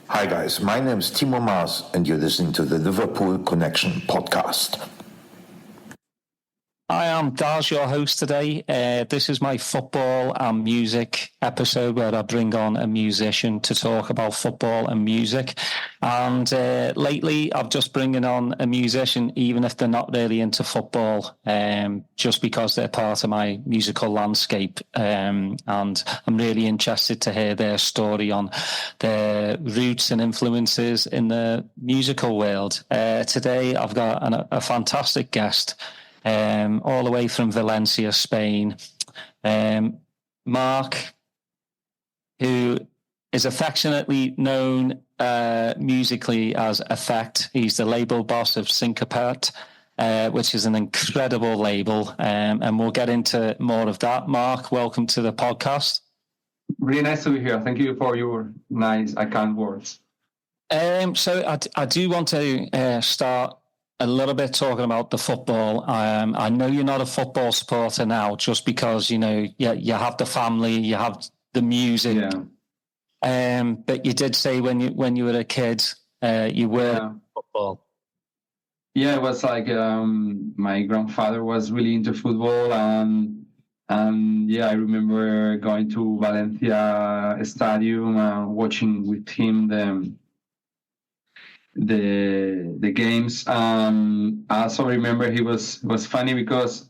Hi guys, my name is Timo Maas and you're listening to the Liverpool Connection Podcast. I am Daz, your host today. This is my football and music episode where I bring on a musician to talk about football and music. And lately, I've just bringing on a musician, even if they're not really into football, just because they're part of my musical landscape. And I'm really interested to hear their story on their roots and influences in the musical world. Today, I've got a fantastic guest. All the way from Valencia, Spain. Marc, who is affectionately known musically as AFFKT. He's the label boss of Sincopat, which is an incredible label, and we'll get into more of that. Marc, welcome to the podcast. Really nice to be here. Thank you for your nice, kind words. So I do want to start a little bit talking about the football. I know you're not a football supporter now, just because you have the family, you have the music. Yeah. But you did say when you were a kid, you were football. Yeah, it was like my grandfather was really into football, and yeah, I remember going to Valencia Stadium, watching with him the games. I also remember he was funny because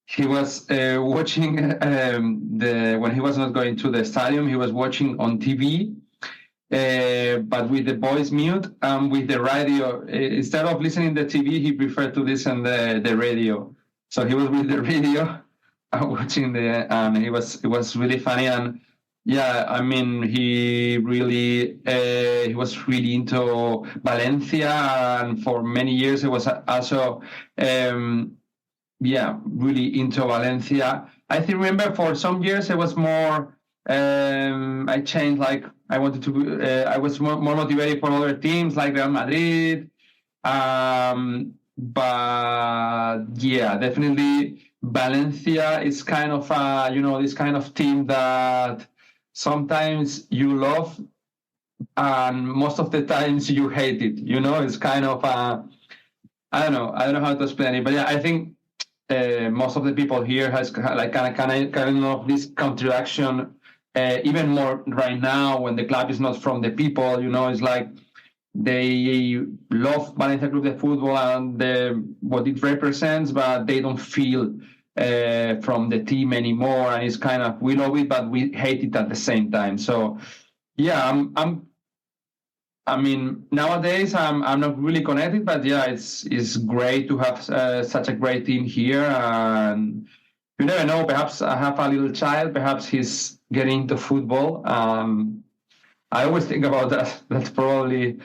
he was watching when he was not going to the stadium, he was watching on TV, but with the voice mute and with the radio. Instead of listening to the TV, he preferred to listen the radio. So he was with the radio watching and it was really funny. And yeah, I mean, he was really into Valencia, and for many years he was also, really into Valencia. I think, remember, for some years it was more, I changed, like, I wanted to, I was more motivated for other teams like Real Madrid. But yeah, definitely Valencia is kind of, this kind of team that sometimes you love and most of the times you hate it. It's kind of I don't know how to explain it, but yeah, I think most of the people here has like kind of this contradiction, even more right now when the club is not from the people. It's like they love Valencia Club de Football and what it represents, but they don't feel from the team anymore, and it's kind of, we love it but we hate it at the same time. So yeah, I mean, nowadays I'm not really connected, but yeah, it's great to have such a great team here, and you never know, perhaps I have a little child, perhaps he's getting into football. I always think about that. That's probably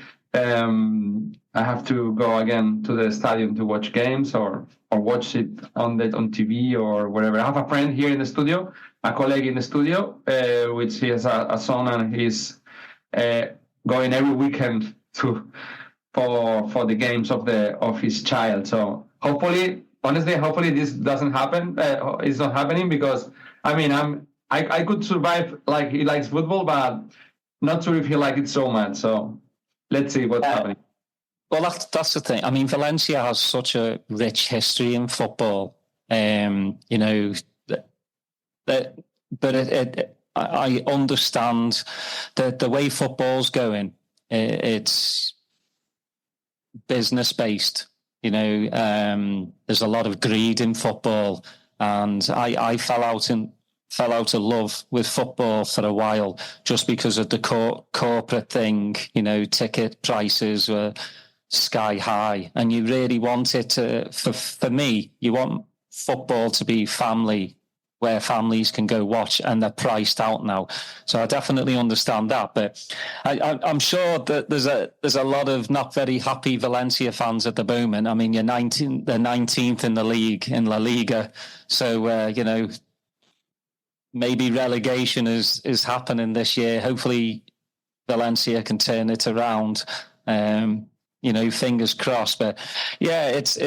I have to go again to the stadium to watch games or watch it on TV or whatever. I have a friend here in the studio, a colleague in the studio, which he has a son, and he's going every weekend for the games of his child. So hopefully this doesn't happen. It's not happening, because I mean I could survive, like, he likes football, but not sure if he likes it so much. So let's see what's happening. Well, that's the thing. I mean, Valencia has such a rich history in football. I understand the way football's going. It's business based. There's a lot of greed in football, and I fell out of love with football for a while just because of the corporate thing. Ticket prices were sky high, and you really want it to, for me, you want football to be family, where families can go watch, and they're priced out now. So I definitely understand that, but I'm sure that there's a lot of not very happy Valencia fans at the moment. I mean, they're 19th in the league, in La Liga, so maybe relegation is happening this year. Hopefully Valencia can turn it around. Fingers crossed. But yeah, it's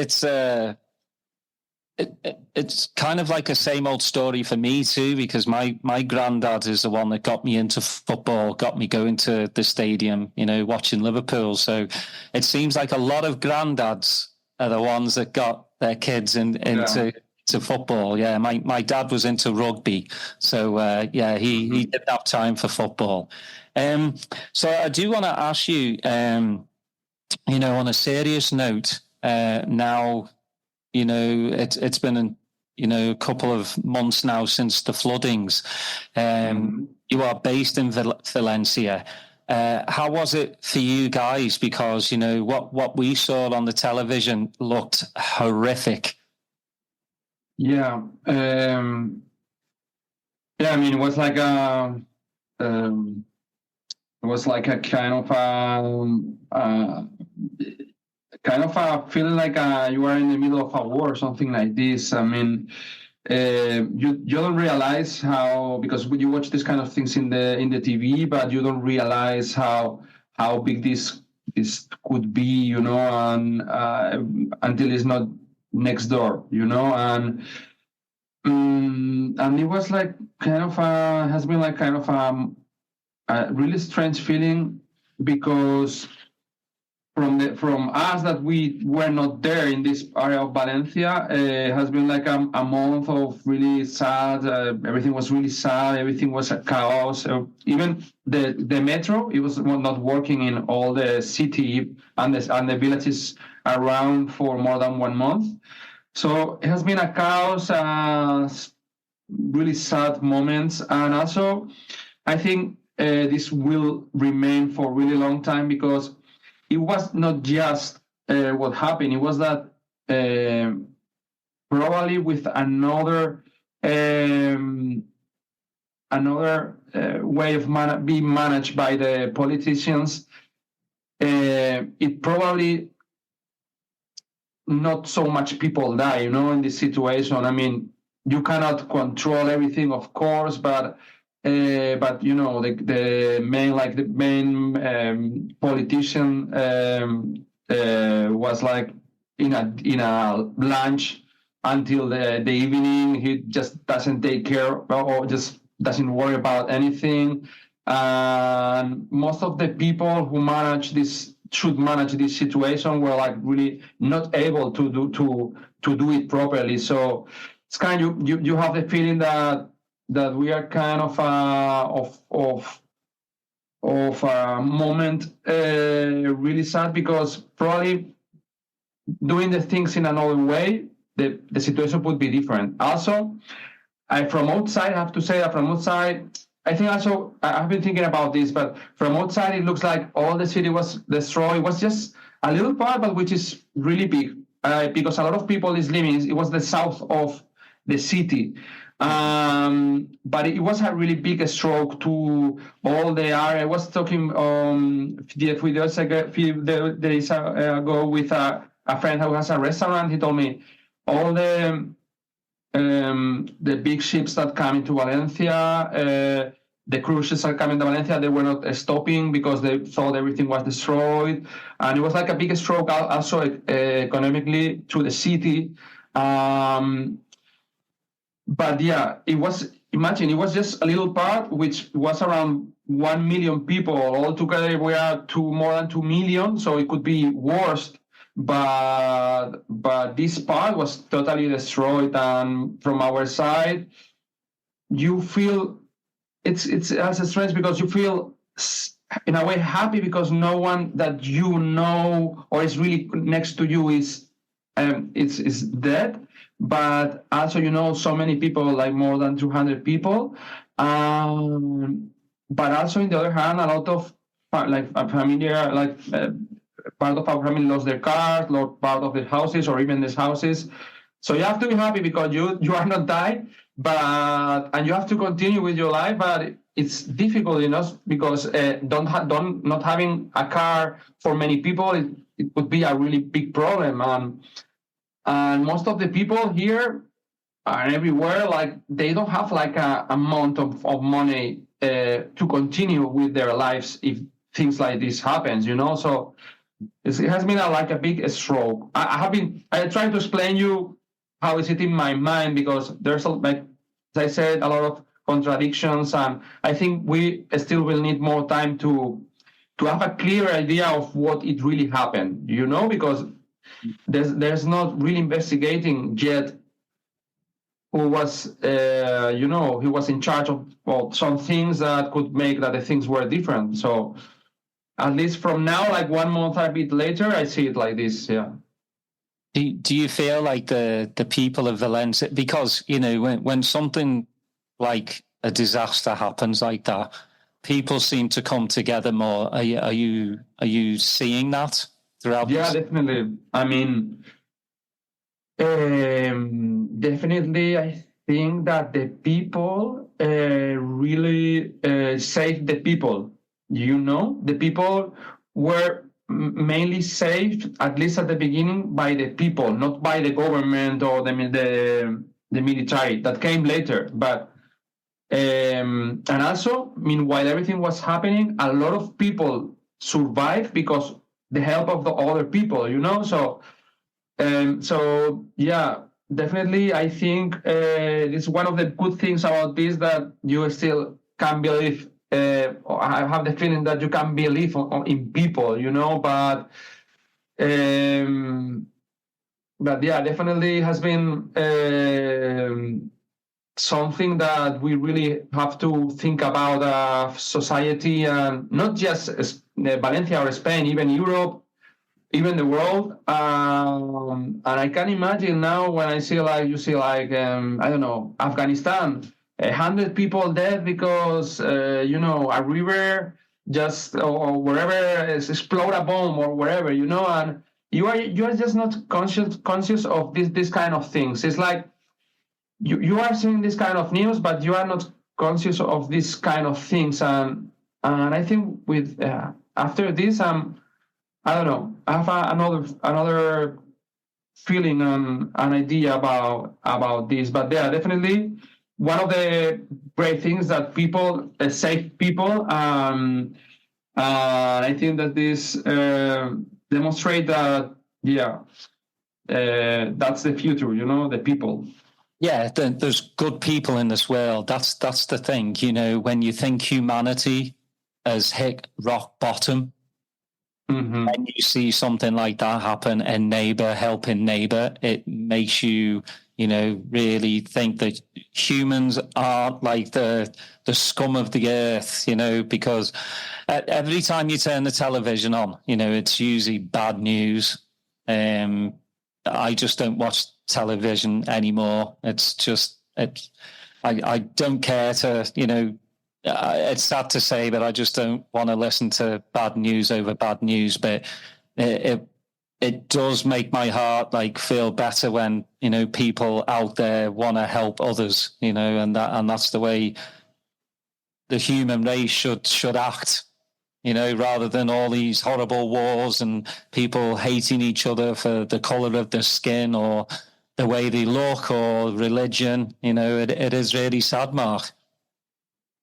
It's kind of like a same old story for me too, because my granddad is the one that got me into football, got me going to the stadium, watching Liverpool. So it seems like a lot of granddads are the ones that got their kids into football. Yeah, my dad was into rugby, so he didn't have time for football. So I do want to ask you, on a serious note, now. It's been, a couple of months now since the floodings. You are based in Valencia. How was it for you guys? Because, what we saw on the television looked horrific. Yeah. I mean, it was like a kind of a feeling like you are in the middle of a war or something like this. I mean, you don't realize how, because you watch these kind of things in the TV, but you don't realize how big this could be, and until it's not next door, and it was like has been like kind of a really strange feeling, because from us that we were not there in this area of Valencia, has been like a month of really sad. Everything was really sad. Everything was a chaos. Even the metro, it was not working in all the city and the villages around for more than 1 month. So it has been a chaos, really sad moments, and also I think this will remain for a really long time, because it was not just what happened. It was that probably with another way of being managed by the politicians, it probably not so much people die, in this situation. I mean, you cannot control everything, of course, but the main politician was like in a lunch until the evening. He just doesn't take care, or just doesn't worry about anything. And most of the people who should manage this situation were like really not able to do it properly. So it's kind of you have the feeling that we are kind of a moment really sad, because probably doing the things in another way, the situation would be different. Also, from outside, I have to say that from outside, I think also, I've been thinking about this, but from outside, it looks like all the city was destroyed. It was just a little part, but which is really big, because a lot of people is living. It was the south of the city. But it was a really big stroke to all the area. I was talking a few days ago with a friend who has a restaurant. He told me all the big ships that come into Valencia, the cruises that come into Valencia, they were not stopping because they thought everything was destroyed. And it was like a big stroke also economically to the city. But yeah, it was just a little part, which was around 1 million people. Altogether, we are more than 2 million, so it could be worse. But this part was totally destroyed, and from our side, you feel it's strange, because you feel in a way happy, because no one that you know or is really next to you is dead. But also, so many people, like more than 200 people. But also, on the other hand, a lot of like a familiar, part of our family lost their cars, lost part of their houses, or even these houses. So you have to be happy, because you are not died, and you have to continue with your life. But it's difficult, because not having a car for many people, it would be a really big problem. And most of the people here and everywhere, like, they don't have like a amount of money to continue with their lives if things like this happens, So it has been like a big stroke. I tried to explain you how is it in my mind, because there's like, as I said, a lot of contradictions, and I think we still will need more time to have a clear idea of what it really happened, because there's not really investigating yet who was, who was in charge of some things that could make that the things were different. So at least from now, like 1 month a bit later, I see it like this. Yeah. Do you feel like the people of Valencia, because, when something like a disaster happens like that, people seem to come together more. Are you seeing that throughout? Yeah, definitely. I mean, definitely, I think that the people really saved the people. The people were mainly saved, at least at the beginning, by the people, not by the government or the military that came later. But and also, meanwhile everything was happening, a lot of people survived because the help of the other people. So yeah, definitely, I think this is one of the good things about this, that you still can believe. I have the feeling that you can believe in people, but yeah, definitely has been something that we really have to think about, society, and not just Valencia or Spain, even Europe, even the world. And I can imagine now when I see I don't know, Afghanistan, 100 people dead because a river just, or wherever, explode a bomb or wherever, and you are just not conscious of this kind of things. It's like you are seeing this kind of news, but you are not conscious of this kind of things. And I think with after this, I don't know, I have another feeling and an idea about this. But yeah, definitely one of the great things that people save people. I think that this demonstrate that, that's the future, the people. Yeah, there's good people in this world. That's the thing, when you think humanity has hit rock bottom, mm-hmm. and you see something like that happen, a neighbor helping neighbor, it makes you, really think that humans aren't like the scum of the earth, because every time you turn the television on, it's usually bad news. I just don't watch television anymore. It's just, I don't care to, it's sad to say, but I just don't want to listen to bad news over bad news. But it does make my heart feel better when, people out there want to help others, and that's the way the human race should act, rather than all these horrible wars and people hating each other for the color of their skin or the way they look or religion. It is really sad, Mark.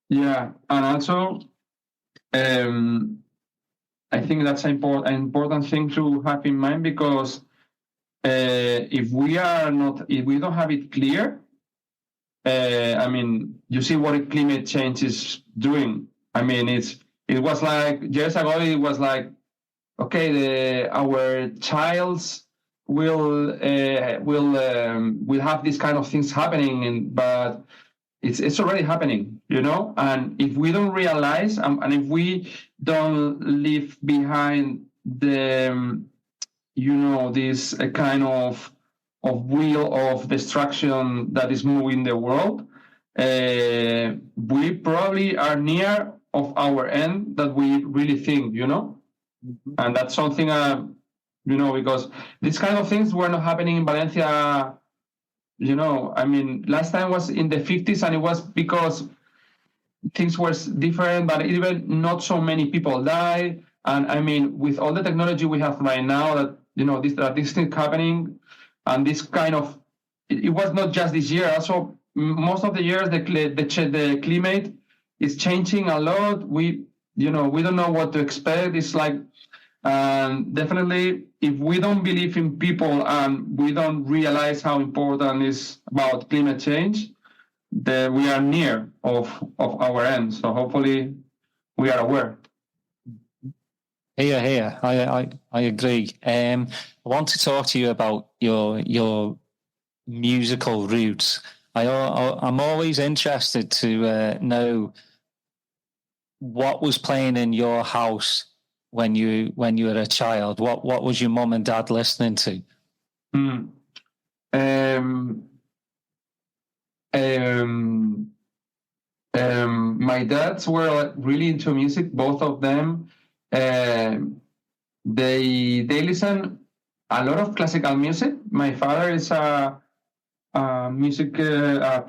Yeah, and also, I think that's an important thing to have in mind, because if we don't have it clear, you see what climate change is doing. It was like years ago. It was like, okay, our childs will have these kind of things happening, but it's already happening, And if we don't realize, and if we don't leave behind the, this kind of wheel of destruction that is moving the world, we probably are near of our end that we really think, Mm-hmm. And that's something, because these kind of things were not happening in Valencia. Last time was in the 50s, and it was because things were different, but even not so many people died. And with all the technology we have right now, that this thing happening, and this kind of, it was not just this year. Also, most of the years, the climate is changing a lot. We don't know what to expect. It's like And definitely, if we don't believe in people and we don't realize how important is about climate change, then we are near of our end. So hopefully we are aware. Here. I agree. I want to talk to you about your musical roots. I'm always interested to know what was playing in your house when you were a child. What was your mum and dad listening to? My dads were really into music, both of them. They listen a lot of classical music. My father is a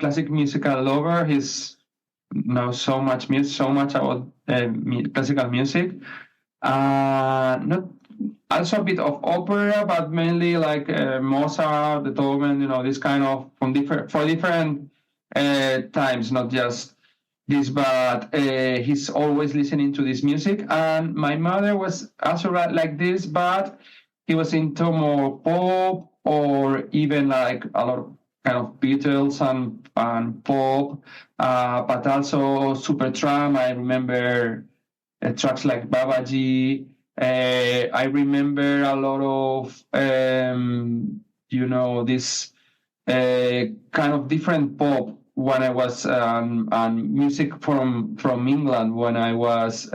classic musical lover. He's knows so much about classical music. Not also a bit of opera, but mainly like Mozart, Beethoven. This kind of for different times, not just this, but he's always listening to this music. And my mother was also like this, but he was into more pop or even like a lot of kind of Beatles and pop, but also Supertramp. I remember tracks like Babaji. I remember a lot of this kind of different pop when I was and music from England when I was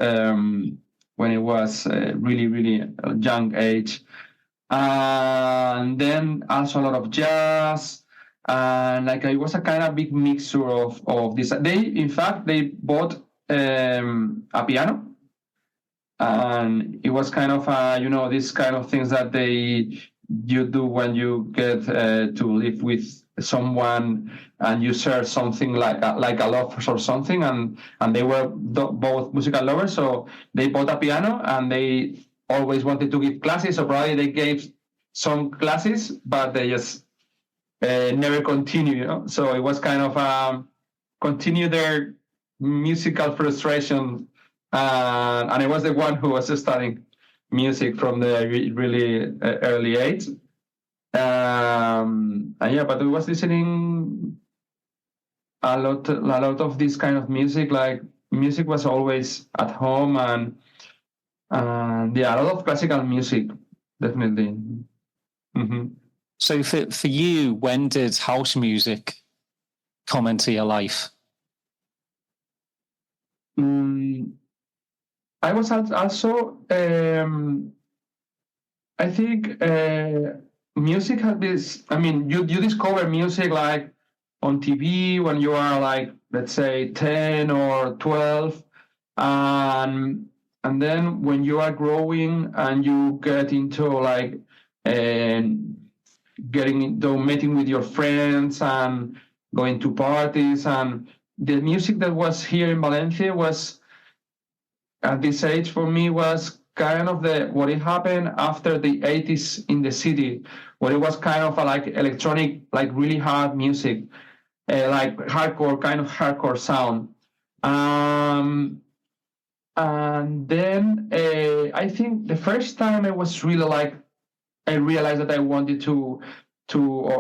really a young age, and then also a lot of jazz. And like it was a kind of big mixture of this. They bought a piano, and it was kind of this kind of things that you do when you get to live with someone and you share something like a love or something, and they were both musical lovers, so they bought a piano and they always wanted to give classes, so probably they gave some classes, but they just never continue. So it was kind of continue their musical frustration, and I was the one who was studying music from the really early age. But we was listening a lot of this kind of music. Like music was always at home, and a lot of classical music, definitely. Mm-hmm. So for you, when did house music come into your life? I was also, I think music has this, you discover music like on TV when you are like, let's say 10 or 12. And then when you are growing and you get into like, getting into meeting with your friends and going to parties, and the music that was here in Valencia was at this age for me was kind of what it happened after the 80s in the city, where it was kind of like electronic, like really hard music, like hardcore sound. And then I think the first time I was really like, I realized that I wanted or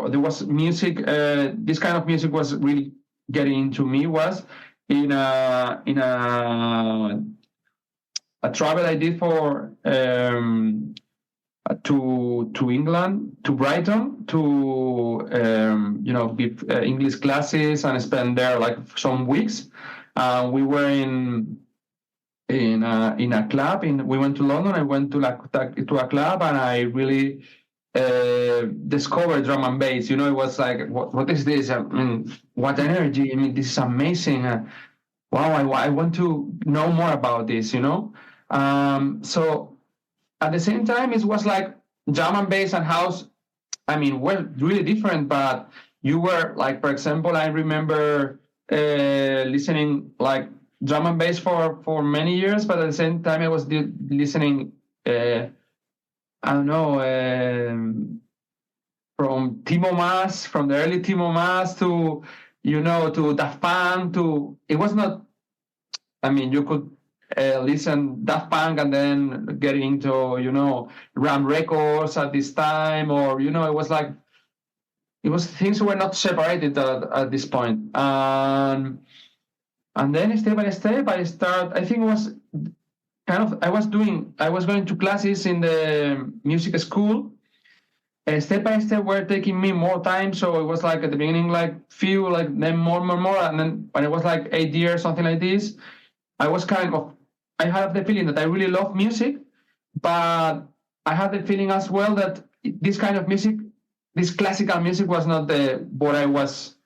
there was music, this kind of music was really getting into me, was in a travel I did for to England, to Brighton, to give English classes and spend there like some weeks. We were in a club. We went to London. I went to a club, and I really discovered drum and bass. It was like, what is this? What energy! This is amazing. Wow, I want to know more about this. So at the same time, it was like drum and bass and house. Were really different, but you were like, for example, I remember listening like drum and bass for many years, but at the same time, I was listening. From Timo Maas, from the early Timo Maas to to Daft Punk, to it was not. You could listen Daft Punk and then getting into, Ram Records at this time, or, things were not separated at this point. And then step by step, I think it was I was going to classes in the music school. Step by step were taking me more time. So it was like at the beginning, like few, like then more. And then when it was like 8 years, something like this, I had the feeling that I really love music, but I had the feeling as well that this kind of music, this classical music, was not what I was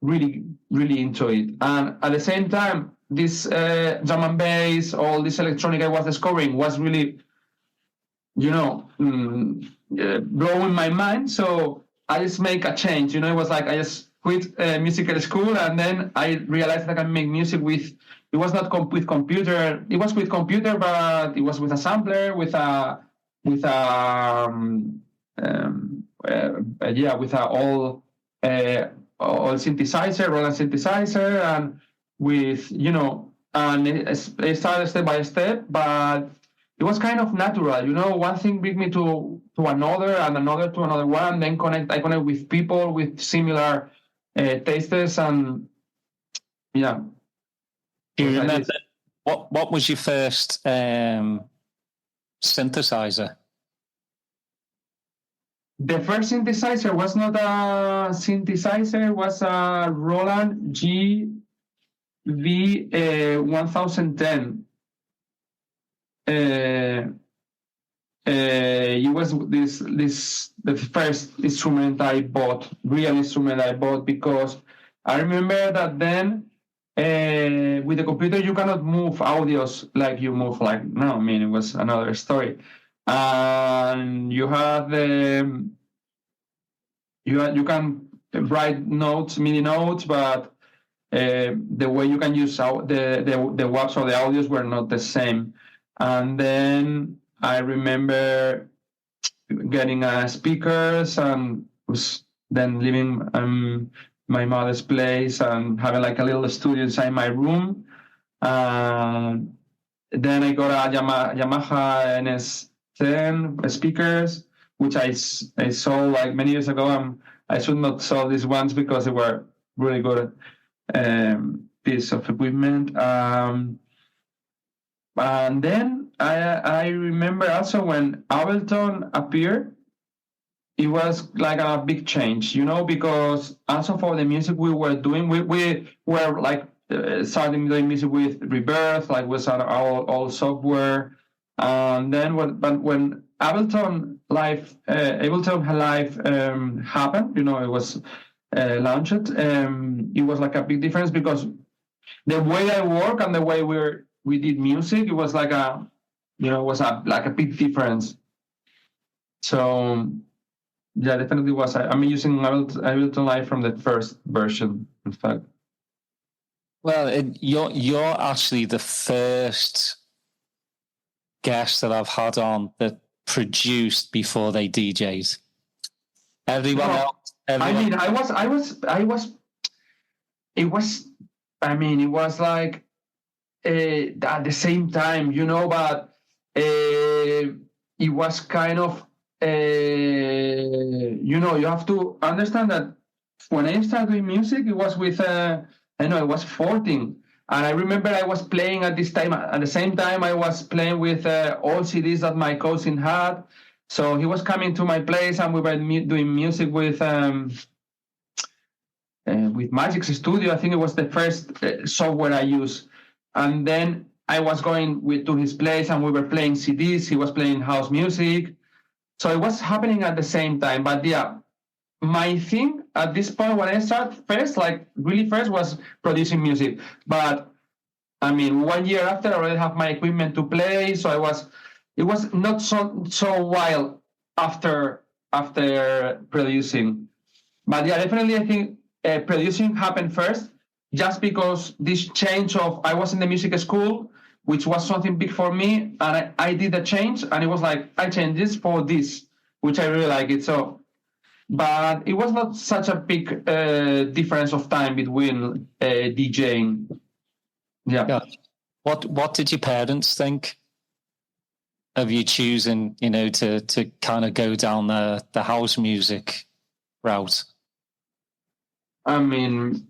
really, really into it. And at the same time, this drum and bass, all this electronic I was discovering was really, blowing my mind. So I just make a change. It was like I just quit musical school, and then I realized that I can make music with. It was not with computer. It was with computer, but it was with a sampler, with a all synthesizer, Roland synthesizer, and with and it started step by step, but it was kind of natural. One thing bring me to another, and another to another one. Then I connect with people with similar tastes, and yeah. Do you remember what was your first synthesizer? The first synthesizer was not a synthesizer; it was a Roland GV1010. It was the first instrument I bought, real instrument I bought, because I remember that then with the computer you cannot move audios like you move like now. I mean, it was another story. And you have you can write notes, MIDI notes, but the way you can use the WAVs or the audios were not the same. And then I remember getting speakers, and was then living my mother's place and having like a little studio inside my room. Then I got a Yamaha NS10 speakers, which I saw like many years ago. I should not sell these ones because they were really good piece of equipment. And then I remember also when Ableton appeared, it was like a big change, because also for the music we were doing, we were like starting doing music with Rebirth, like with our old software. And then when Ableton Live happened, it was launched. It was like a big difference, because the way I work and the way we did music, it was like a big difference. So yeah, definitely was. I'm using Ableton Live from the first version, in fact. Well, you're actually the first guest that I've had on that produced before they DJs. Everyone else. It was like at the same time, but it was kind of, you have to understand that when I started doing music, it was with, I was 14. And I remember I was playing at this time, at the same time I was playing with all CDs that my cousin had. So he was coming to my place, and we were doing music with Magic's Studio. I think it was the first software I used. And then I was going to his place, and we were playing CDs. He was playing house music. So it was happening at the same time. But yeah, my thing at this point, when I started first was producing music. But I mean, 1 year after, I already have my equipment to play. So it was not so wild after producing. But yeah, definitely I think producing happened first, just because this change of, I was in the music school, which was something big for me, and I did a change, and it was like, I changed this for this, which I really like it. So, but it was not such a big difference of time between DJing. Yeah. What did your parents think of you choosing, to kind of go down the house music route? I mean,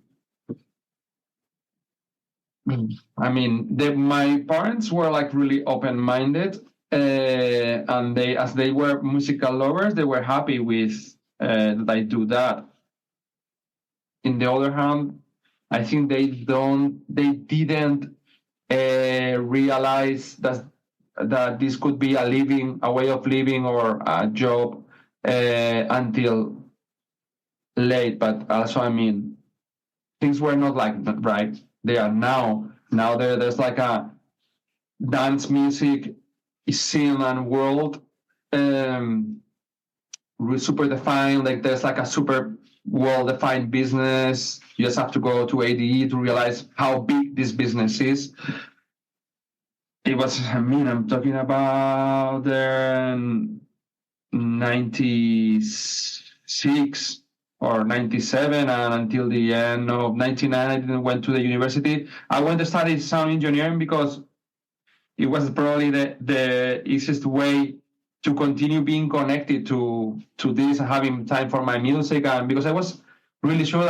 my parents were like really open-minded, and as they were musical lovers, they were happy with that I do that. In the other hand, I think they didn't realize that this could be a way of living or a job until late. But also, things were not like that, right? They are now. Now there's like a dance music scene and world super defined. Like there's like a super well-defined business. You just have to go to ADE to realize how big this business is. It was, I'm talking about 96 or 97, and until the end of 99, I didn't went to the university. I went to study sound engineering because it was probably the easiest way to continue being connected to this and having time for my music, and because I was really sure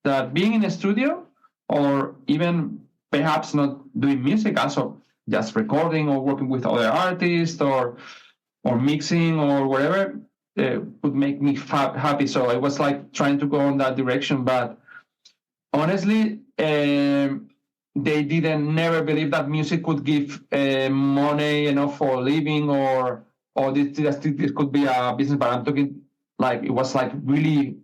that being in a studio, or even perhaps not doing music, also just recording or working with other artists or mixing or whatever, would make me happy. So I was like trying to go in that direction, but honestly, they never believe that music could give money enough for a living, or this could be a business. But I'm talking like it was like really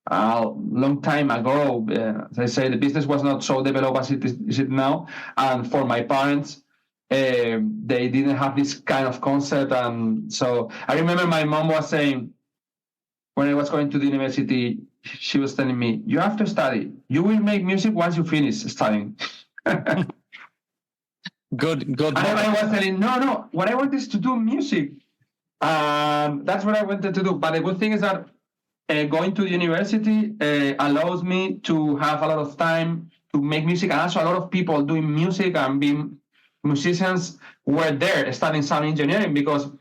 a long time ago. As I say, the business was not so developed as it is now. And for my parents, they didn't have this kind of concept. And so I remember my mom was saying, when I was going to the university, she was telling me, you have to study. You will make music once you finish studying. Good. And I was telling, no, what I want is to do music. That's what I wanted to do. But the good thing is that going to the university allows me to have a lot of time to make music, and also a lot of people doing music and being musicians were there studying sound engineering, because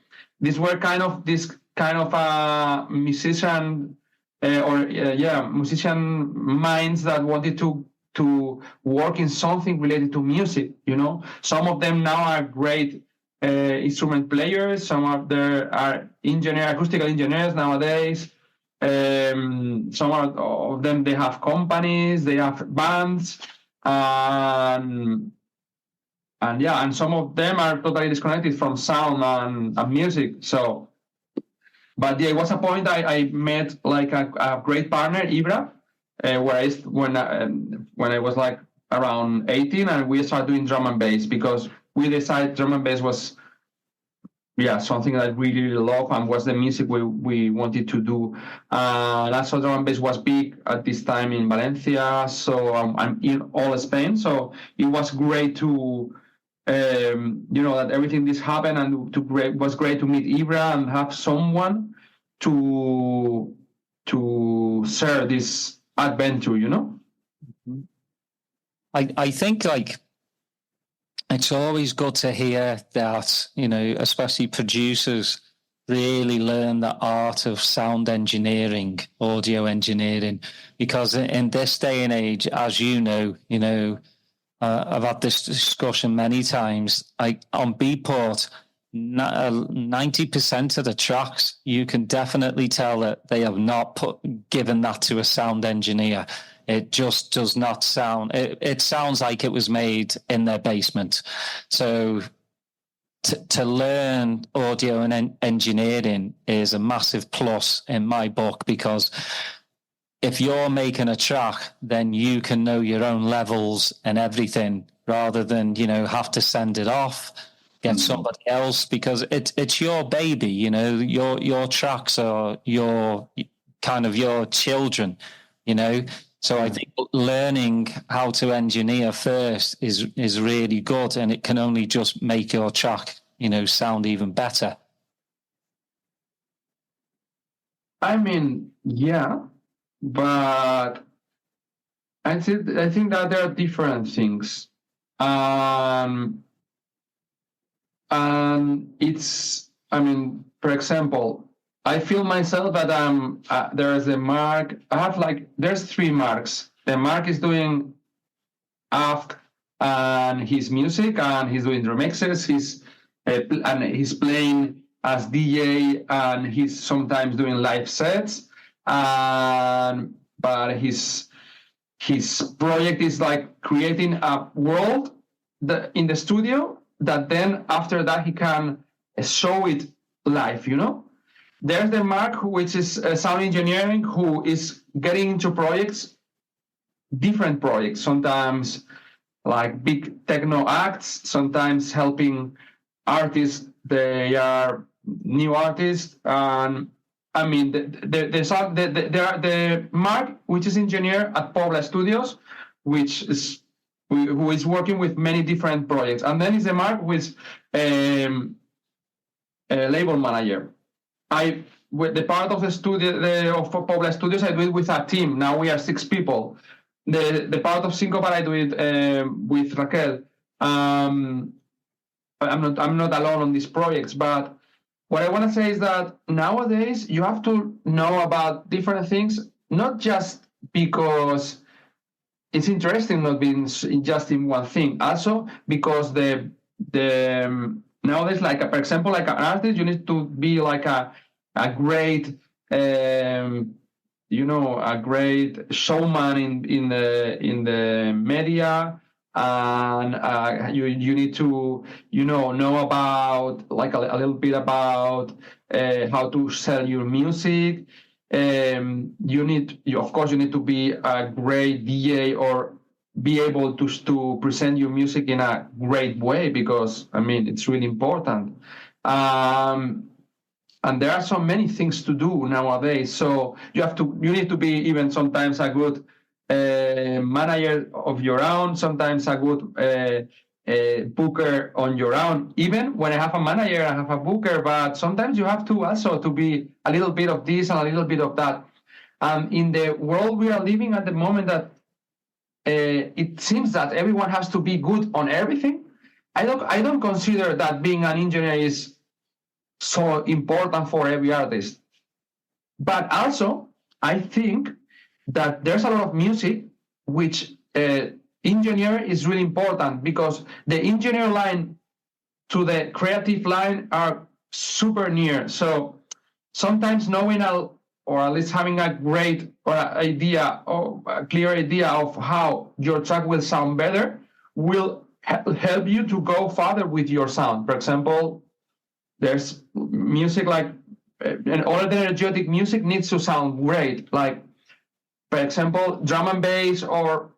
this kind of musician musician minds that wanted to work in something related to music. Some of them now are great instrument players. Some of them are acoustical engineers nowadays. Some of them, they have companies, they have bands, and some of them are totally disconnected from sound and music. So, but it was a point I met like a great partner, Ibra, when I was like around 18, and we started doing drum and bass, because we decided drum and bass was something that I really, really love, and was the music we wanted to do. Also drum and bass was big at this time in Valencia, so I'm in all Spain. So it was great to that everything this happened, and was great to meet Ibra and have someone to share this adventure. I think like it's always good to hear that, especially producers really learn the art of sound engineering, audio engineering, because in this day and age, as I've had this discussion many times. On Beatport, 90% of the tracks, you can definitely tell that they have not given that to a sound engineer. It just does not sound. It sounds like it was made in their basement. So to learn audio and engineering is a massive plus in my book, because if you're making a track, then you can know your own levels and everything, rather than, have to send it off, get somebody else, because it's your baby, your tracks are your children, So I think learning how to engineer first is really good, and it can only just make your track, sound even better. But I think that there are different things. And it's, I mean, for example, I feel myself that there's a Marc. There's 3 Marcs. The Marc is doing AFFK and his music, and he's doing remixes. And he's playing as DJ, and he's sometimes doing live sets. But his project is like creating a world in the studio that then after that he can show it live, you know. There's the Marc, which is sound engineering, who is getting into different projects, sometimes like big techno acts, sometimes helping artists. They are new artists, and I mean the Marc, which is engineer at Pobla Studios, who is working with many different projects, and then is the Marc who is a label manager. With the part of the studio of Pobla Studios, I do it with a team. Now we are 6 people. The part of Sincopat, I do it with Raquel. I'm not alone on these projects, but what I want to say is that nowadays you have to know about different things, not just because it's interesting not being just in one thing, also because the nowadays, like for example, like an artist, you need to be like a great a great showman in the media, and you need to know about like a little bit about how to sell your music. You need to be a great DJ or be able to present your music in a great way, because I mean it's really important. And there are so many things to do nowadays. So you need to be even sometimes a good manager of your own, sometimes a good booker on your own. Even when I have a manager, I have a booker, but sometimes you have to also to be a little bit of this and a little bit of that. In the world we are living at the moment, that it seems that everyone has to be good on everything. I don't consider that being an engineer is so important for every artist. But also, I think that there's a lot of music which engineer is really important, because the engineer line to the creative line are super near. So sometimes knowing or at least having a great idea or a clear idea of how your track will sound better will help you to go further with your sound. For example, there's music like all the energetic music needs to sound great. Like, for example, drum and bass or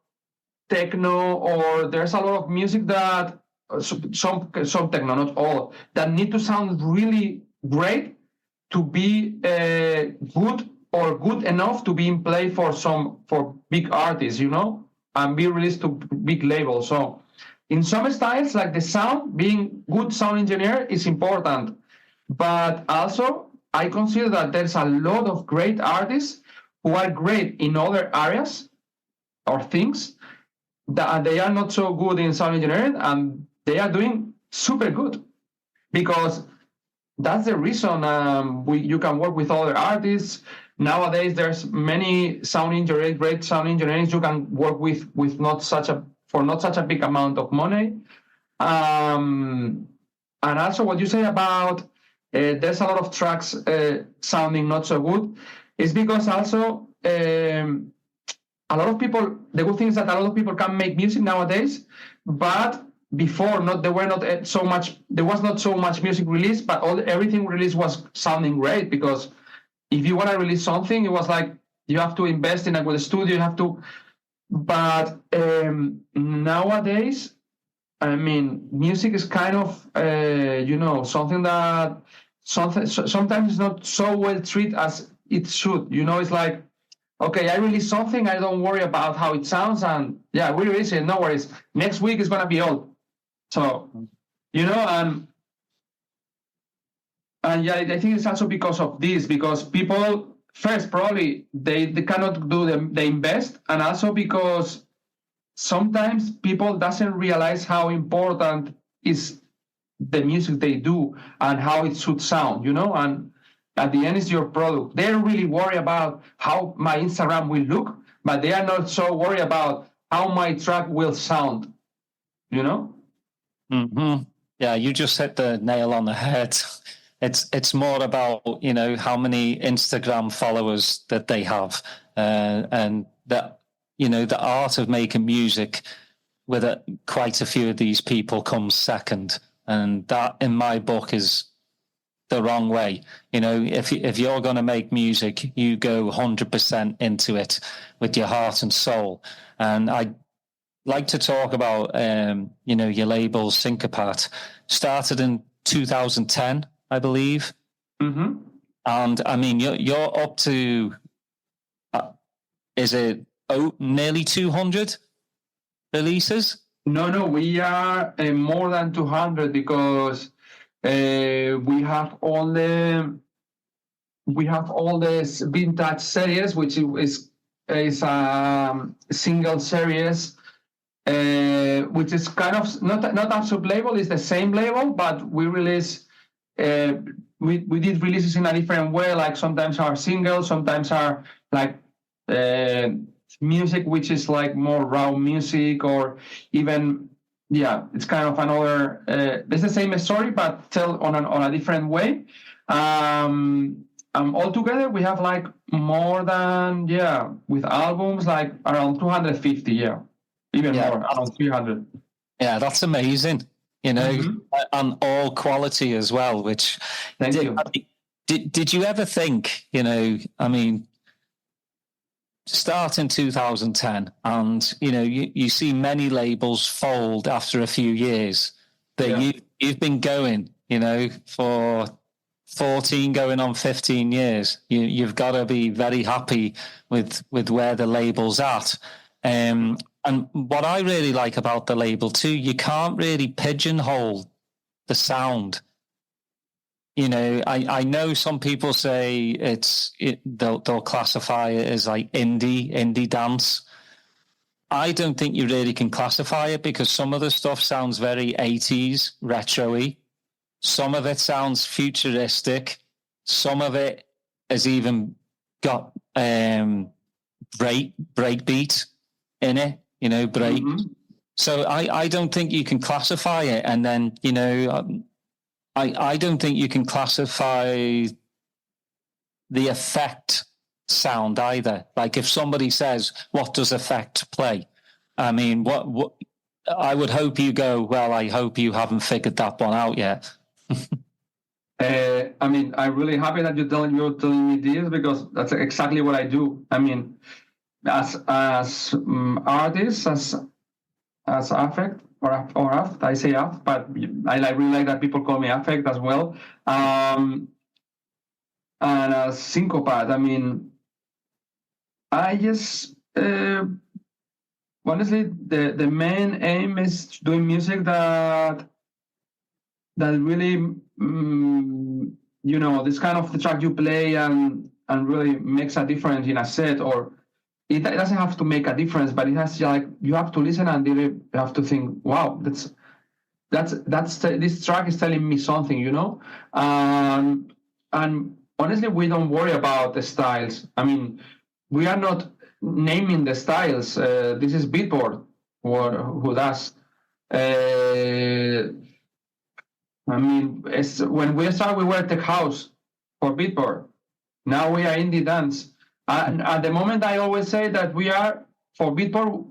techno, or there's a lot of music that some techno, not all, that need to sound really great to be good or good enough to be in play for big artists, and be released to big labels. So in some styles, like the sound, being good sound engineer is important. But also, I consider that there's a lot of great artists who are great in other areas or things that they are not so good in sound engineering, and they are doing super good, because that's the reason you can work with other artists. Nowadays, there's many great sound engineers you can work with not such a big amount of money. And also, what you say about there's a lot of tracks sounding not so good, is because also a lot of people. The good thing is that a lot of people can make music nowadays, but before there was not so much music released, but everything released was sounding great, because if you want to release something, it was like you have to invest in a good studio, but nowadays, I mean, music is kind of something that sometimes is not so well treated as it should. It's like, okay, I release something, I don't worry about how it sounds, and yeah, we release it, no worries. Next week is gonna be old. So, and yeah, I think it's also because of this, because people first probably they cannot do they invest, and also because sometimes people doesn't realize how important is the music they do and how it should sound, and at the end is your product. They're really worried about how my Instagram will look, but they are not so worried about how my track will sound, Mm-hmm. Yeah, you just hit the nail on the head. It's more about, how many Instagram followers that they have, and that, the art of making music with quite a few of these people comes second. And that, in my book, is the wrong way. If you're going to make music, you go 100% into it with your heart and soul. And I like to talk about, your label Sincopat. Started in 2010, I believe. Mm-hmm. And I mean, you're up to, is it nearly 200 releases? No, we are more than 200 because we have all the vintage series, which is a single series, which is kind of not a sub label. It's the same label, but we release. We did releases in a different way. Like sometimes are singles, sometimes are like music which is like more raw music, or even it's kind of another. It's the same story but tell on a different way. Altogether we have like more than with albums like around 250, even more, around 300. Yeah, that's amazing. And all quality as well. Which Thank you. Did you ever think? I mean, start in 2010, and you see many labels fold after a few years. But you've been going, for 14 going on 15 years. You've got to be very happy with where the label's at. And what I really like about the label too, you can't really pigeonhole the sound. I know some people say they'll classify it as like indie dance. I don't think you really can classify it, because some of the stuff sounds very 80s, retro-y. Some of it sounds futuristic. Some of it has even got breakbeat in it, break. Mm-hmm. So I don't think you can classify it. And then, I don't think you can classify the effect sound either. Like if somebody says, what does effect play? I mean, what I would hope you go, well, I hope you haven't figured that one out yet. I mean, I'm really happy that you're telling me this, because that's exactly what I do. I mean, as artists, as Affect or Aft, I say Aft, but I really like that people call me Affect as well. And as Sincopat, I mean, I just honestly, the main aim is doing music that really, this kind of the track you play and really makes a difference in a set, or it doesn't have to make a difference, but it has you have to listen and you have to think, wow, this track is telling me something, and honestly, we don't worry about the styles. I mean, we are not naming the styles. This is Beatport who does. I mean, when we started, we were tech house for Beatport. Now we are indie dance. And at the moment, I always say that we are, for Beatport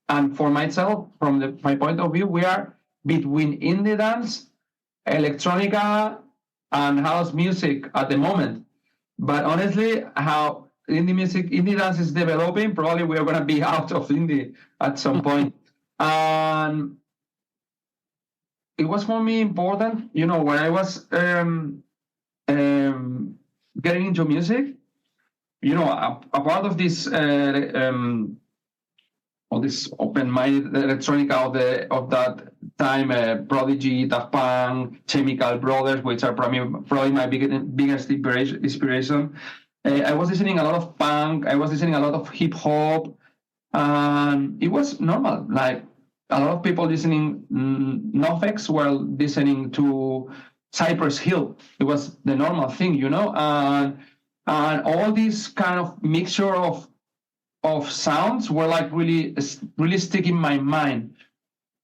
and for myself, from my point of view, we are between indie dance, electronica, and house music at the moment. But honestly, how indie dance is developing, probably we are going to be out of indie at some point. And it was for me important, when I was getting into music, a part of this open-minded electronica of that time, Prodigy, Daft Punk, Chemical Brothers, which are probably my biggest inspiration. I was listening a lot of punk. I was listening a lot of hip hop, And it was normal. Like a lot of people listening Nofx were listening to Cypress Hill. It was the normal thing, and all this kind of mixture of sounds were like really stick in my mind.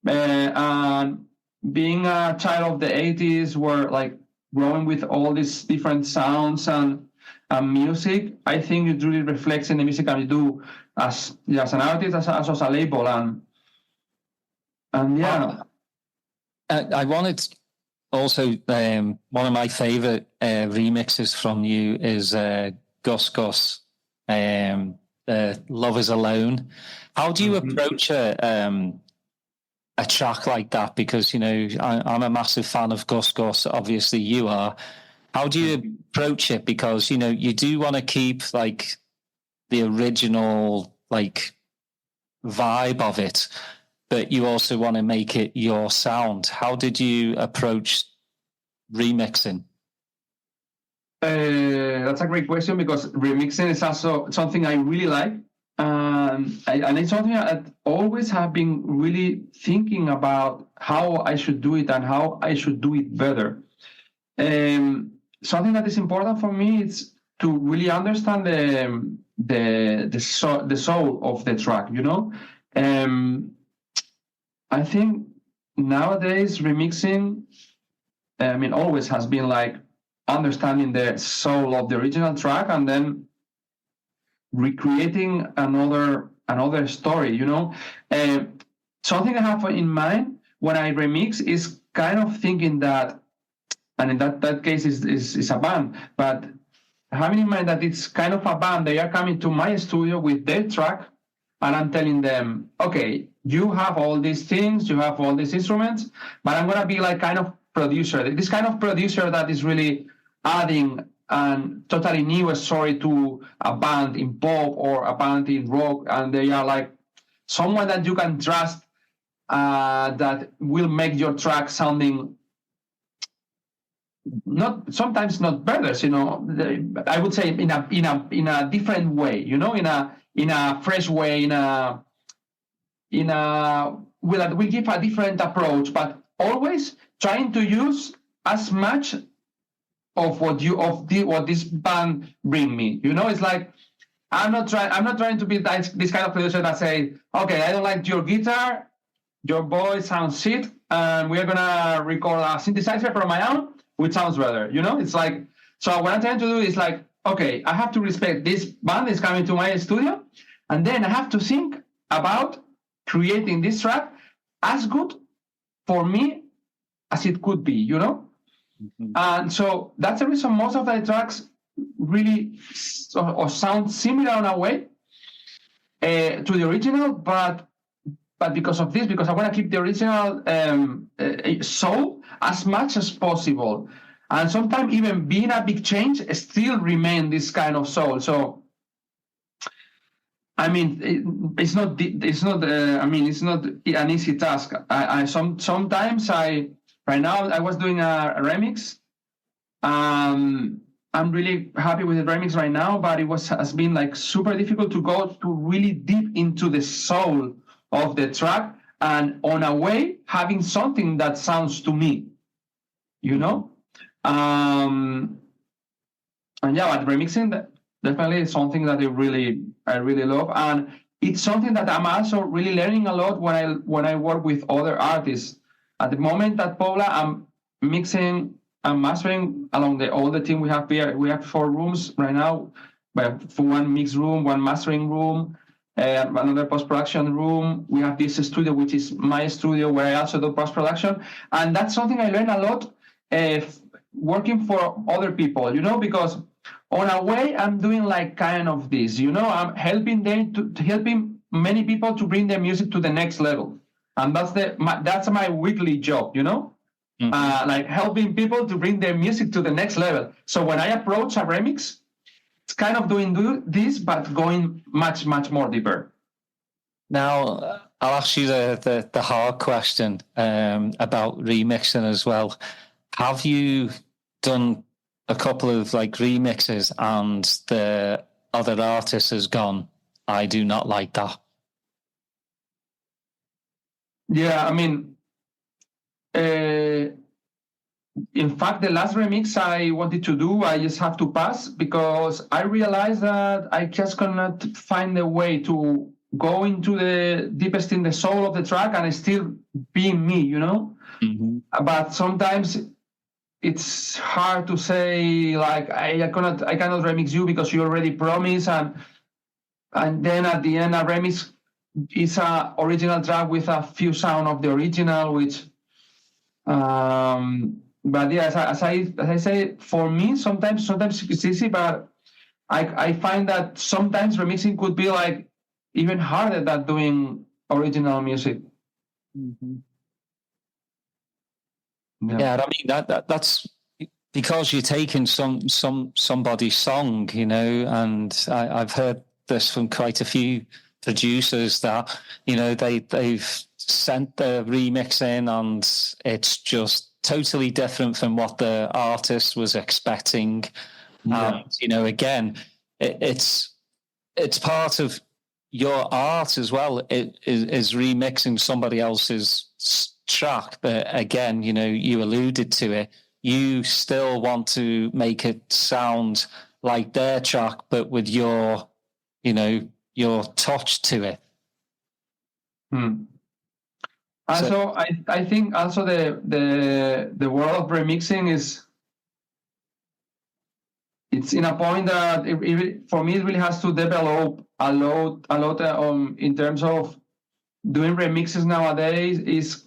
And being a child of the 80s, were like growing with all these different sounds and music, I think it really reflects in the music I do as an artist, as a label, and yeah. I wanted also, one of my favorite remixes from you is Gus Gus, Love Is Alone. How do you approach a track like that? Because, I'm a massive fan of Gus Gus, obviously you are. How do you approach it? Because, you do want to keep like the original like vibe of it, but you also want to make it your sound. How did you approach remixing? That's a great question, because remixing is also something I really like. And it's something I always have been really thinking about how I should do it and how I should do it better. Something that is important for me is to really understand the soul of the track, I think nowadays remixing, always has been like understanding the soul of the original track and then recreating another story, Something I have in mind when I remix is kind of thinking that, and in that case is a band, but having in mind that it's kind of a band, they are coming to my studio with their track, and I'm telling them, okay, you have all these things, you have all these instruments, but I'm going to be like kind of producer, this kind of producer that is really adding a totally new story to a band in pop or a band in rock, and they are like someone that you can trust, that will make your track sounding sometimes not better, I would say in a different way, in a fresh way, we give a different approach, but always trying to use as much of what this band bring me. It's like I'm not trying to be this kind of producer that say, okay, I don't like your guitar, your voice sounds shit, and we're gonna record a synthesizer from my own, which sounds better. It's like, so what I'm trying to do is like, okay, I have to respect this band is coming to my studio, and then I have to think about creating this track as good for me as it could be, Mm-hmm. And so that's the reason most of the tracks really or sound similar in a way to the original, but because of this, because I want to keep the original soul as much as possible, and sometimes even being a big change still remain this kind of soul. So it's not an easy task. Sometimes right now I was doing a remix. I'm really happy with the remix right now, but has been like super difficult to go to really deep into the soul of the track, and on a way having something that sounds to me, and yeah, but remixing definitely is something that I really love, and it's something that I'm also really learning a lot when I work with other artists. At the moment at Paula, I'm mixing and mastering along all the team we have here. We have 4 rooms right now, but for 1 mix room, 1 mastering room, another post-production room. We have this studio, which is my studio, where I also do post-production. And that's something I learned a lot working for other people, because on a way I'm doing like kind of this, I'm helping many people to bring their music to the next level. And that's my weekly job, Mm-hmm. Like helping people to bring their music to the next level. So when I approach a remix, it's kind of doing this, but going much, much more deeper. Now, I'll ask you the hard question about remixing as well. Have you done a couple of like remixes and the other artist has gone, I do not like that? Yeah, I mean, in fact, the last remix I wanted to do, I just have to pass because I realized that I just cannot find a way to go into the deepest in the soul of the track and still being me, you know? Mm-hmm. But sometimes it's hard to say, like, I cannot remix you because you already promised, and then at the end a remix is a original track with a few sound of the original, which but yeah, as I say, for me sometimes it's easy, but I find that sometimes remixing could be like even harder than doing original music. Mm-hmm. Yeah, I mean that's because you're taking somebody's song, you know, and I've heard this from quite a few producers that, you know, they've sent the remix in and it's just totally different from what the artist was expecting. Yeah. And, you know, again, it's part of your art as well. It is remixing somebody else's track, but again, you know, you alluded to it. You still want to make it sound like their track, but with your, you know, your touch to it. Also, I think also the world of remixing it's in a point that for me it really has to develop a lot in terms of doing remixes nowadays is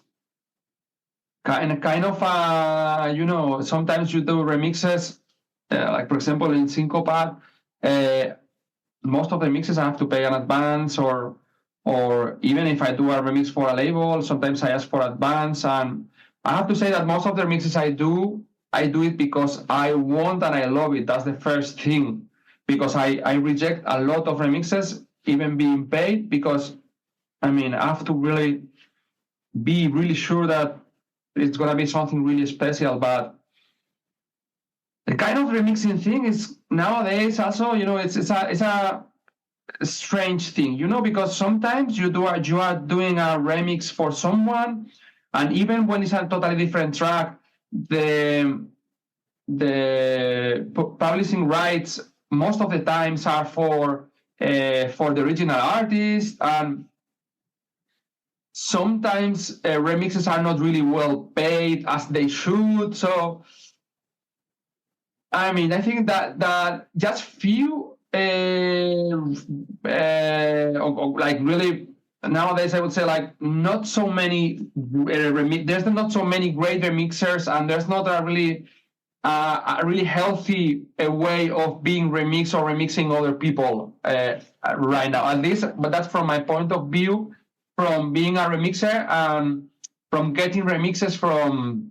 kind of you know, sometimes you do remixes like for example in Sincopat, most of the mixes I have to pay in advance, or even if I do a remix for a label, sometimes I ask for advance. And I have to say that most of the remixes I do it because I want and I love it. That's the first thing, because I reject a lot of remixes even being paid, because I mean I have to really be really sure that it's gonna be something really special. But the kind of remixing thing is nowadays also, you know, it's a strange thing, you know, because sometimes you are doing a remix for someone, and even when it's a totally different track, the publishing rights most of the times are for the original artist, and sometimes remixes are not really well paid as they should. So I mean, I think that just few like really nowadays I would say like not so many there's not so many great remixers, and there's not a really healthy way of being remixed or remixing other people right now, at least. But that's from my point of view, from being a remixer and from getting remixes from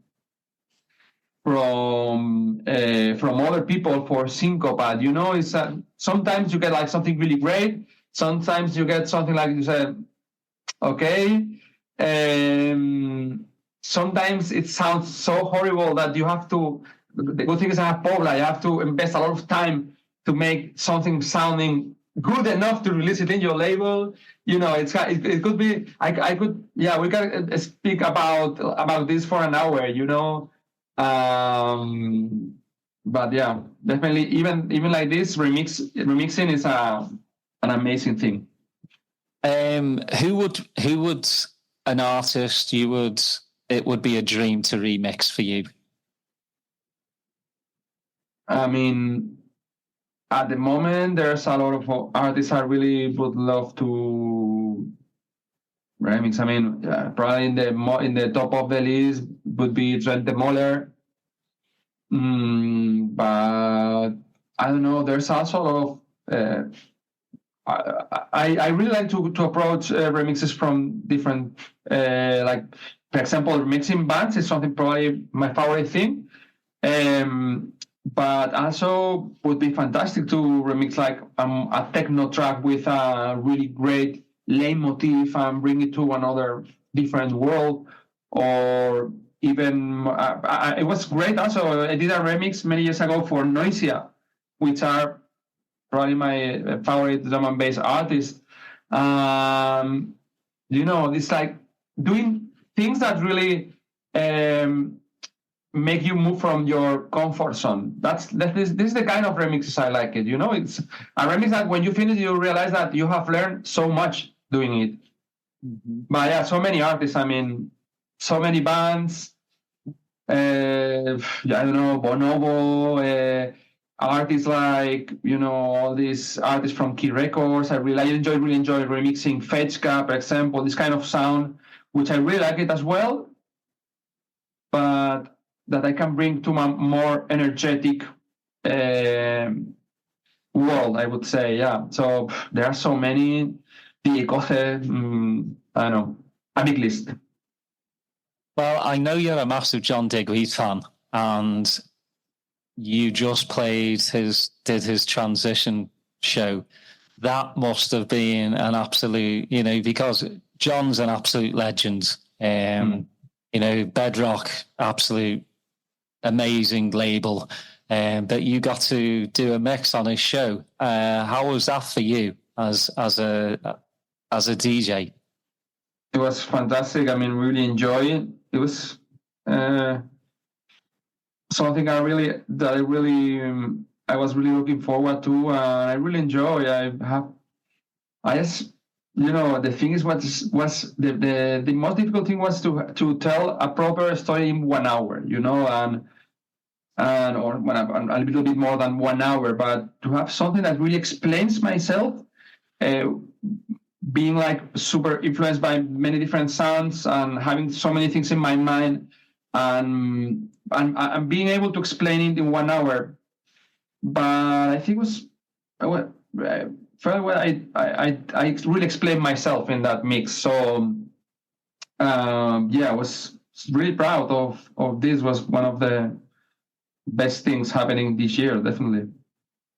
other people for Sincopat. You know, it's sometimes you get like something really great, sometimes you get something like you said, okay, sometimes it sounds so horrible that you have to, the good thing is I have Pobla, you have to invest a lot of time to make something sounding good enough to release it in your label. You know, it could be, I could, yeah, we can speak about this for an hour, you know. But yeah, definitely even like this remixing is an amazing thing. Who would an artist it would be a dream to remix for you? I mean, at the moment there's a lot of artists I really would love to remix. I mean, probably in the top of the list would be Trent de Moller. But I don't know. There's also a lot of. I really like to approach remixes from different, like for example, remixing bands is something probably my favorite thing. But also would be fantastic to remix like a techno track with a really great leitmotif and bring it to another different world. Or even it was great also, I did a remix many years ago for Noisia, which are probably my favorite drum and bass artist. You know, it's like doing things that really make you move from your comfort zone. This is the kind of remixes I like it. It's a remix that when you finish, you realize that you have learned so much doing it. Mm-hmm. But yeah, so many artists. I mean, so many bands. I don't know, Bonobo. Artists like, all these artists from Key Records. I really enjoy remixing Fetchka, for example, this kind of sound, which I really like it as well, but that I can bring to my more energetic world, I would say, yeah. So there are so many, I don't know, a big list. Well, I know you're a massive John Digweed fan, and you just did his transition show. That must have been an absolute, because John's an absolute legend. Bedrock, absolute amazing label. But you got to do a mix on his show. How was that for you as a DJ? It was fantastic. I mean, really enjoy it. It was something I was really looking forward to. I really enjoy. The thing is, was the most difficult thing was to tell a proper story in 1 hour, or a little bit more than 1 hour, but to have something that really explains myself, being like super influenced by many different sounds and having so many things in my mind, and being able to explain it in 1 hour. But I think I really explained myself in that mix. So I was really proud of this. Was one of the best things happening this year, definitely.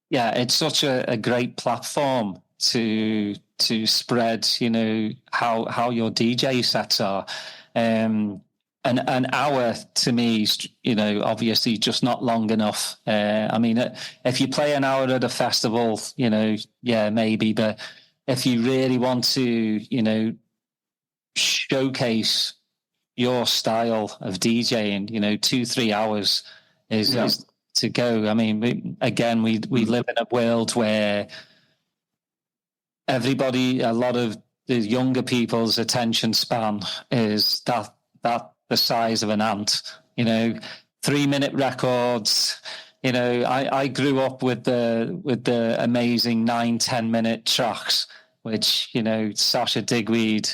Yeah, it's such a great platform to spread, how your DJ sets are. An hour to me, obviously just not long enough. I mean, if you play an hour at a festival, maybe. But if you really want to, showcase your style of DJing, 2-3 hours is to go. I mean, we live in a world where a lot of the younger people's attention span is that the size of an ant, 3-minute records. I grew up with the amazing 9-10 minute tracks, which, Sasha Digweed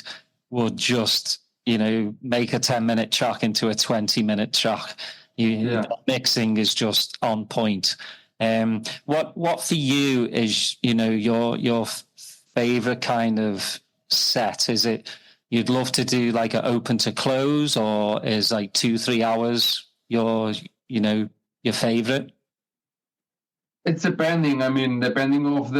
would just, make a 10-minute track into a 20-minute track. The mixing is just on point. What for you is, your favorite kind of set? Is it, you'd love to do like an open to close, or is like 2-3 hours your favorite? It's depending. I mean, depending of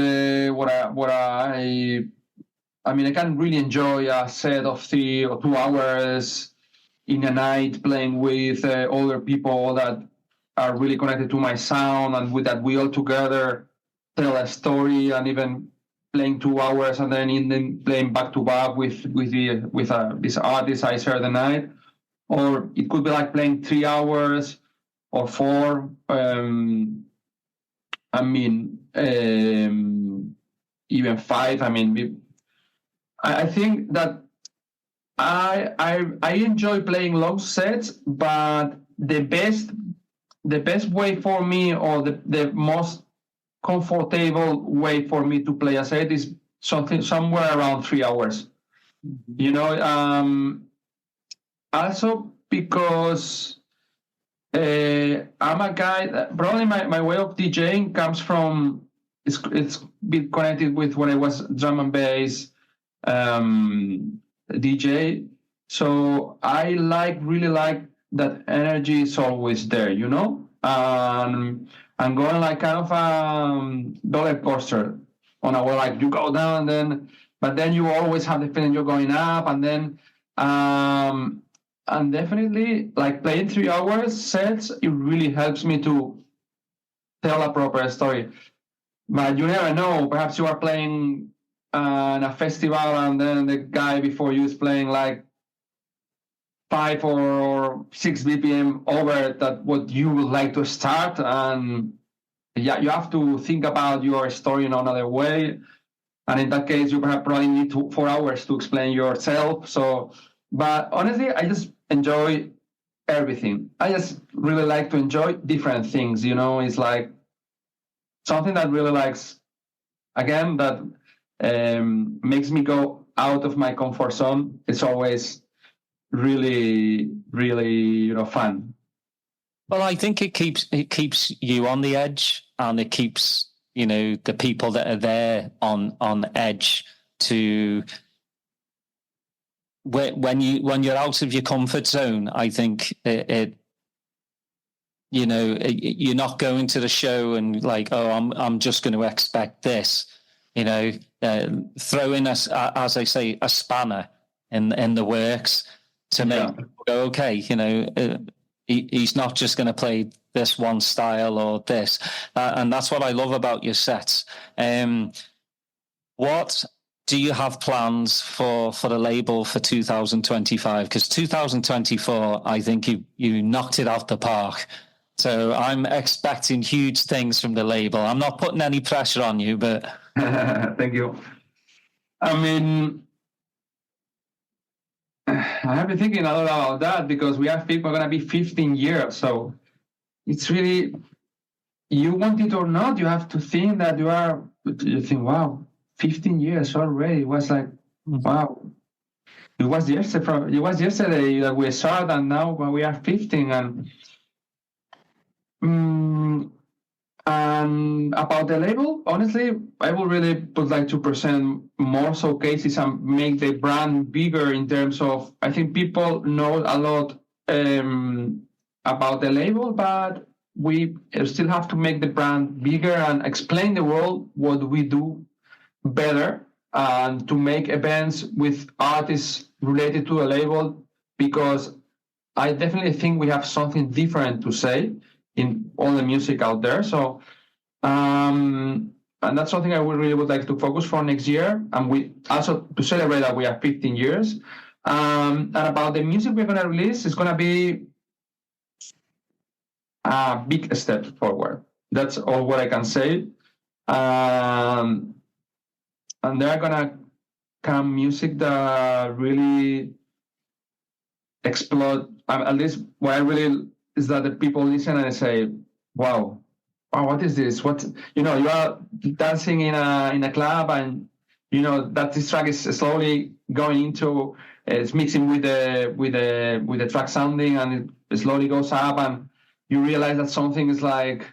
I can really enjoy a set of 3 or 2 hours in a night playing with other people that are really connected to my sound, and with that we all together tell a story, and even playing 2 hours and then playing back to back with this artist I share the night. Or it could be like playing 3 hours or 4. Even 5. I mean, I think that I enjoy playing long sets, but the best way for me, or the most comfortable way for me to play a set, is somewhere around 3 hours. Also because I'm a guy that probably my way of DJing comes from, it's been connected with when I was drum and bass DJ. So I really like that energy is always there, and going like kind of a roller coaster on a way, like you go down, but then you always have the feeling you're going up, and then and definitely like playing 3 hours sets, it really helps me to tell a proper story. But you never know, perhaps you are playing in a festival, and then the guy before you is playing like 5 or 6 BPM over that what you would like to start, and yeah, you have to think about your story in another way. And in that case, you probably need 4 hours to explain yourself. So, but honestly, I just enjoy everything. I just really like to enjoy different things. It's like something that really likes, again, that makes me go out of my comfort zone. It's always really, really, fun. Well, I think it keeps you on the edge, and it keeps the people that are there on edge to when you're out of your comfort zone. I think you're not going to the show and like, oh, I'm just going to expect this. Throw in as I say, a spanner in the works to make people go, okay, he's not just going to play this one style or this. And that's what I love about your sets. What do you have plans for the label for 2025? Because 2024, I think you knocked it out the park. So I'm expecting huge things from the label. I'm not putting any pressure on you, but... Thank you. I mean, I have been thinking a lot about that because we're going to be 15 years. So it's really, you want it or not, you have to think that you think, wow, 15 years already. It was like, wow. It was yesterday that we started, and now we are 15. And about the label, honestly, I would really would like to present more showcases and make the brand bigger in terms of, I think people know a lot about the label, but we still have to make the brand bigger and explain the world what we do better, and to make events with artists related to the label, because I definitely think we have something different to say in all the music out there. So, and that's something I really would like to focus for next year. And we also to celebrate that we are 15 years. And about the music we're going to release, it's going to be a big step forward. That's all what I can say. And there are going to come music that really explode. At least what I really is that the people listen and say, wow, what is this? What, you are dancing in a club, and that this track is slowly going into, it's mixing with the track sounding, and it slowly goes up, and you realize that something is like,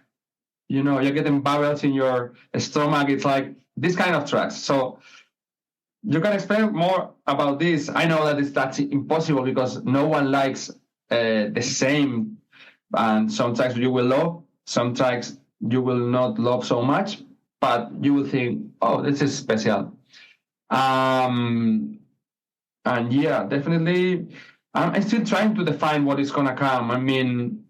you're getting bubbles in your stomach. It's like this kind of tracks. So you can explain more about this. I know that's impossible because no one likes the same. And sometimes you will love, sometimes you will not love so much, but you will think, oh, this is special. And yeah, definitely, I'm still trying to define what is going to come. I mean,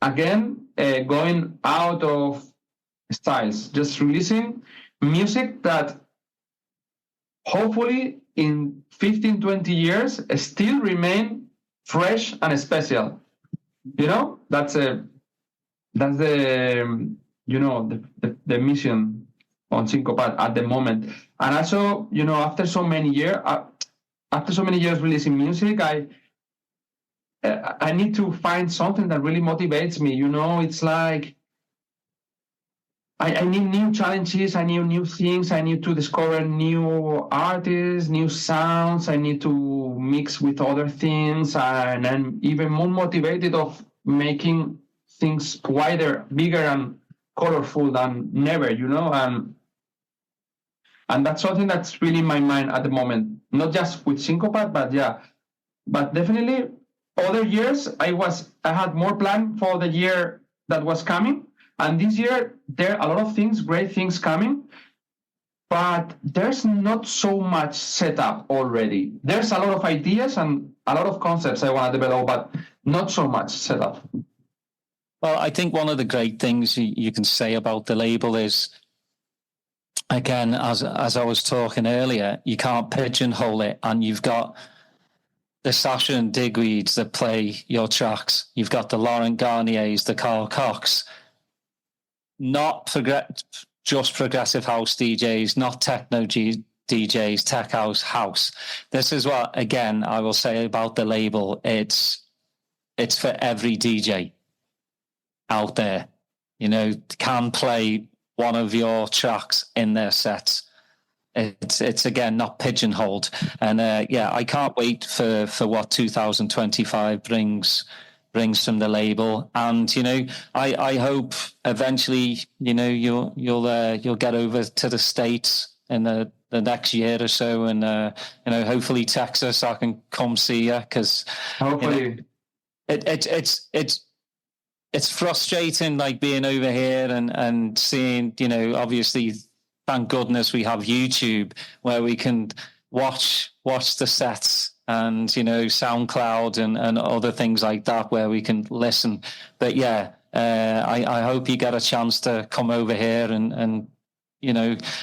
again, going out of styles, just releasing music that hopefully in 15, 20 years still remain fresh and special. That's the the mission on Sincopat at the moment. And also, after so many years releasing music, I need to find something that really motivates me. It's like I need new challenges, I need new things, I need to discover new artists, new sounds, I need to mix with other things, and I'm even more motivated of making things wider, bigger, and colorful than never, and that's something that's really in my mind at the moment, not just with Sincopat, but definitely other years I had more plan for the year that was coming. And this year, there are a lot of things, great things coming, but there's not so much set up already. There's a lot of ideas and a lot of concepts I want to develop, but not so much set up. Well, I think one of the great things you can say about the label is, again, as I was talking earlier, you can't pigeonhole it, and you've got the Sasha and Digweeds that play your tracks. You've got the Laurent Garniers, the Carl Cox. Not just progressive house DJs, not techno DJs, tech house. This is what, again, I will say about the label. It's for every DJ out there, can play one of your tracks in their sets. It's again, not pigeonholed. And I can't wait for what 2025 brings from the label. And I hope eventually you'll get over to the States in the next year or so, and hopefully Texas, I can come see you, because hopefully it's frustrating, like, being over here and seeing, obviously, thank goodness we have YouTube where we can watch the sets, and SoundCloud and other things like that where we can listen. But I hope you get a chance to come over here and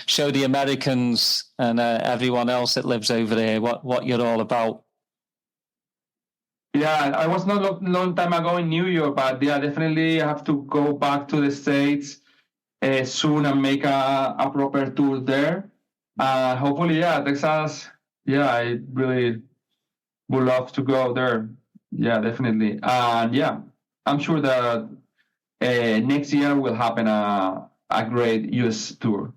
show the Americans and everyone else that lives over there what you're all about. Yeah, I was not long time ago in New York, but definitely have to go back to the States soon and make a proper tour there. Hopefully, Texas. I really would love to go there. Yeah, definitely. And I'm sure that next year will happen a great US tour.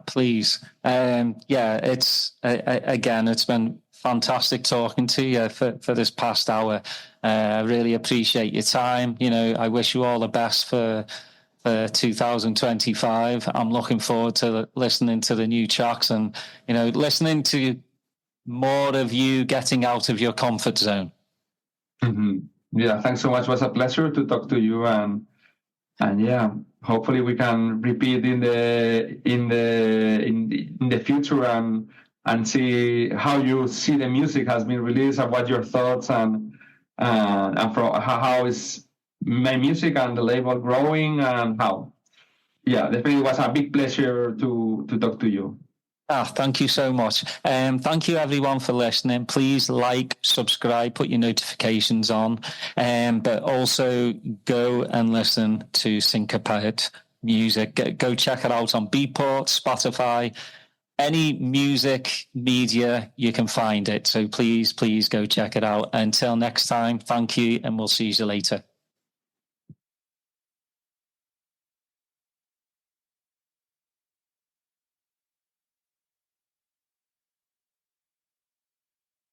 Please. It's again, it's been fantastic talking to you for this past hour. I really appreciate your time. I wish you all the best for 2025. I'm looking forward to listening to the new tracks and, listening to more of you getting out of your comfort zone. Mm-hmm. Yeah, thanks so much. It was a pleasure to talk to you, and hopefully we can repeat in the future and see how you see the music has been released, and what your thoughts and from how is my music and the label growing, and how. Yeah, definitely was a big pleasure to talk to you. Thank you so much. Thank you everyone for listening. Please like, subscribe, put your notifications on, but also go and listen to Sincopat music. Go check it out on Beatport, Spotify, any music media you can find it. So please go check it out. Until next time, thank you, and we'll see you later.